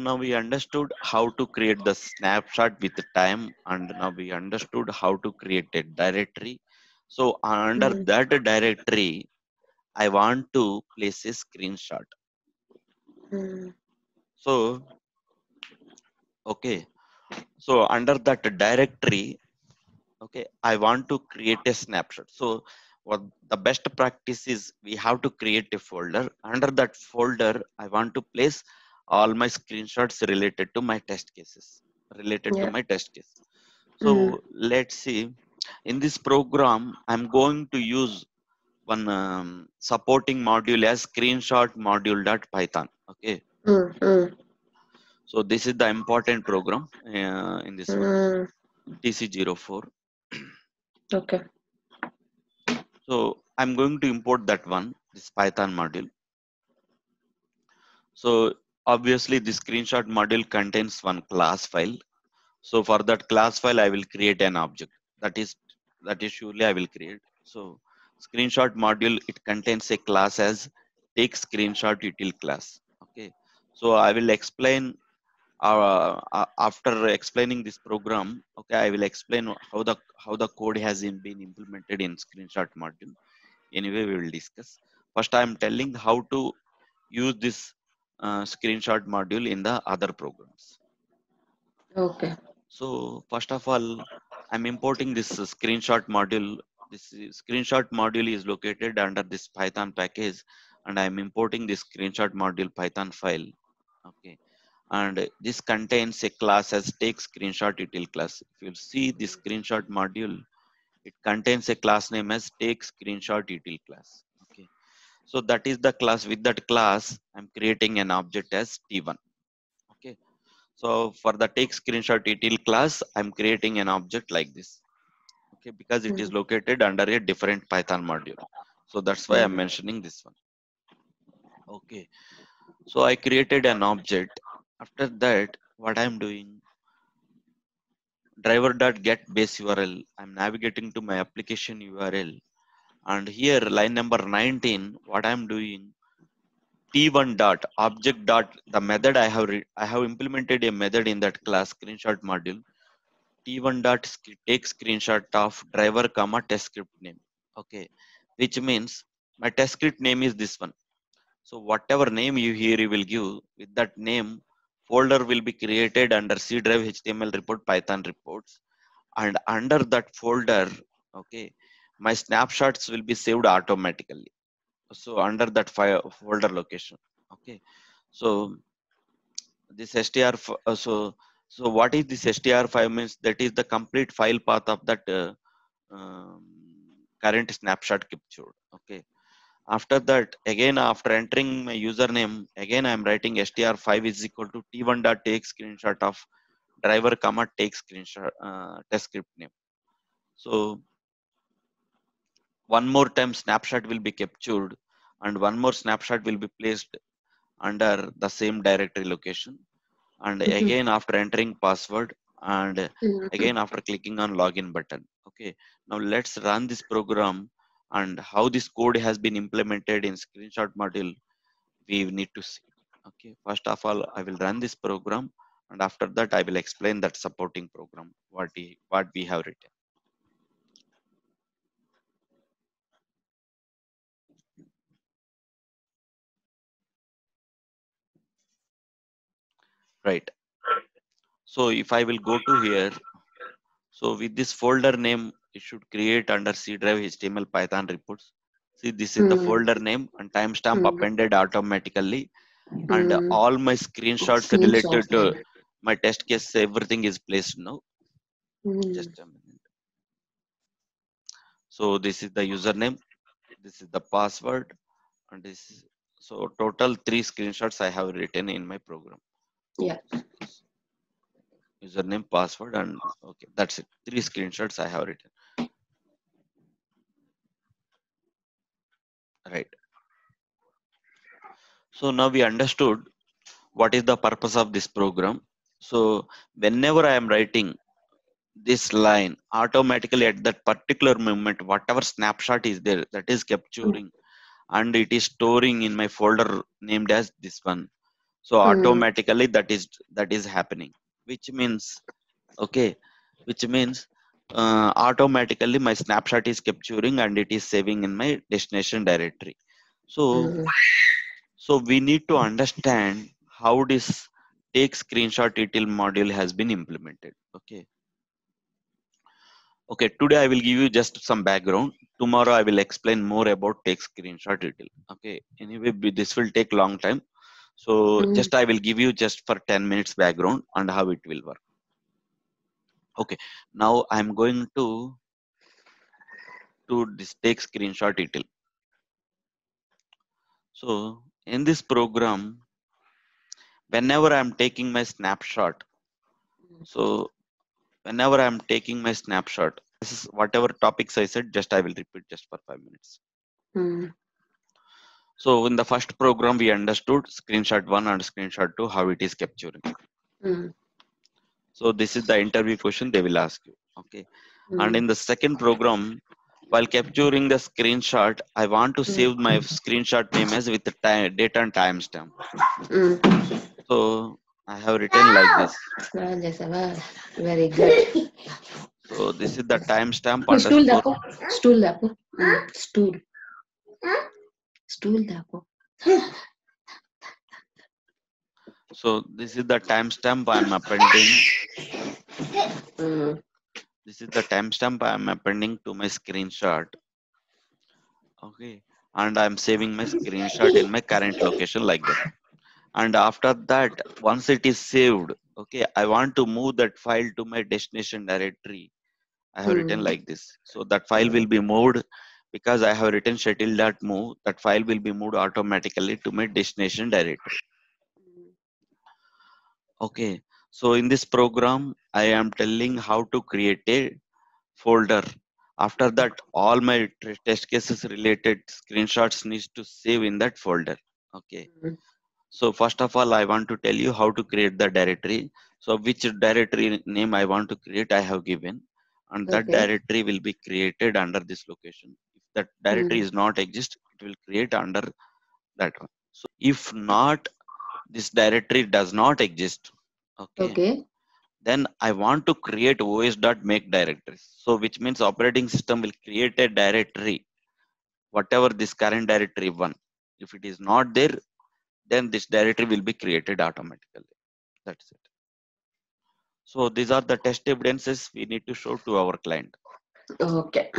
Now we understood how to create the snapshot with the time, and now we understood how to create a directory. So under Mm, that directory I want to place a screenshot. mm, So okay, so under that directory, okay, I want to create a snapshot. So what the best practice is, we have to create a folder. Under that folder I want to place all my screenshots related to my test cases, related to yeah. my test case. So Mm, let's see, in this program I'm going to use one supporting module as screenshot module.python. Okay, mm. so this is the important program in this one, Mm. TC04. Okay. So I'm going to import that one, this Python module. So obviously the screenshot module contains one class file. So for that class file, I will create an object. That is surely I will create. So screenshot module, it contains a class as take screenshot util class. Okay. So I will explain after explaining this program. Okay, I will explain how the code has been implemented in screenshot module. Anyway, we will discuss. First, I am telling how to use this screenshot module in the other programs. Okay. So first of all, I'm importing this screenshot module. This screenshot module is located under this Python package, and I'm importing this screenshot module Python file. Okay, and this contains a class as take screenshot util class. If you see this screenshot module, it contains a class name as take screenshot util class. Okay, so that is the class. With that class, I'm creating an object as T1. Okay, so for the take screenshot util class, I'm creating an object like this. Okay, because it is Mm, located under a different Python module. So that's why I'm mm, mentioning this one. Okay, so I created an object. After that, what I'm doing, driver.get base URL, I'm navigating to my application URL. And here, line number 19, what I'm doing, T1 dot object dot the method I have implemented a method in that class screenshot module. T1 dot take screenshot of driver comma test script name. Okay, which means my test script name is this one. So whatever name you here you will give, with that name, folder will be created under C drive HTML report Python reports, and under that folder, okay, my snapshots will be saved automatically. So under that file folder location. Okay, so this so what is this str5 means? That is the complete file path of that um, current snapshot captured. Okay, after that, again after entering my username, again I am writing str5 is equal to t1 dot take screenshot of driver comma take screenshot test script name. So one more time snapshot will be captured, and one more snapshot will be placed under the same directory location, and mhm, again after entering password, and mhm. again after clicking on login button. Okay, now let's run this program, and how this code has been implemented in screenshot module we need to see. Okay, first of all I will run this program, and after that I will explain that supporting program what we have written. Right, so if I will go to here, so with this folder name, it should create under C drive HTML Python reports. See, this is the Mm, folder name and timestamp mm, appended automatically. And mm. all my screenshots Screenshots. related to my test case, everything is placed now. Mm, Just a minute. So this is the username, this is the password, and this is, so total 3 screenshots I have written in my program. yeah. Username, password, and okay, that's it. 3 screenshots I have written. Right. So now we understood what is the purpose of this program. So whenever I am writing this line, automatically at that particular moment, whatever snapshot is there, that is Mm, capturing, and it is storing in my folder named as this one. So Mm. automatically that is happening, which means okay, which means automatically my snapshot is capturing and it is saving in my destination directory. So Mm. so we need to understand how this take screenshot ETL module has been implemented. Okay. Okay, today I will give you just some background. Tomorrow I will explain more about take screenshot ETL. Okay. Anyway, this will take long time. So Mm. just I will give you just for 10 minutes background and how it will work. Okay. Now I'm going to this take screenshot ETL. So in this program, whenever I'm taking my snapshot, so whenever I'm taking my snapshot, this is whatever topics I said, just I will repeat just for 5 minutes. Mm. So in the first program, we understood screenshot 1 and screenshot 2, how it is capturing. Mm. So this is the interview question they will ask you. Okay. And in the second program, while capturing the screenshot, I want to save my screenshot name as with the time, date and timestamp. Mm. So I have written like this. Very good. So this is the timestamp Stool underscore. dapo. Stool dapo. Stool. Stool dapo. So this is the timestamp I'm appending. This is the timestamp I'm appending to my screenshot. Okay. And I'm saving my screenshot in my current location like that. And after that, once it is saved, okay, I want to move that file to my destination directory. I have written like this. So that file will be moved because I have written schedule.move. That file will be moved automatically to my destination directory. Okay. So in this program, I am telling how to create a folder. After that, all my test cases related screenshots needs to save in that folder. Okay. So first of all, I want to tell you how to create the directory. So which directory name I want to create, I have given, and that directory will be created under this location. If that directory is not exist, it will create under that one. So if not, this directory does not exist. Okay. Then I want to create os.make directories. So which means operating system will create a directory, whatever this current directory one. If it is not there, then this directory will be created automatically. That's it. So these are the test evidences we need to show to our client. Okay.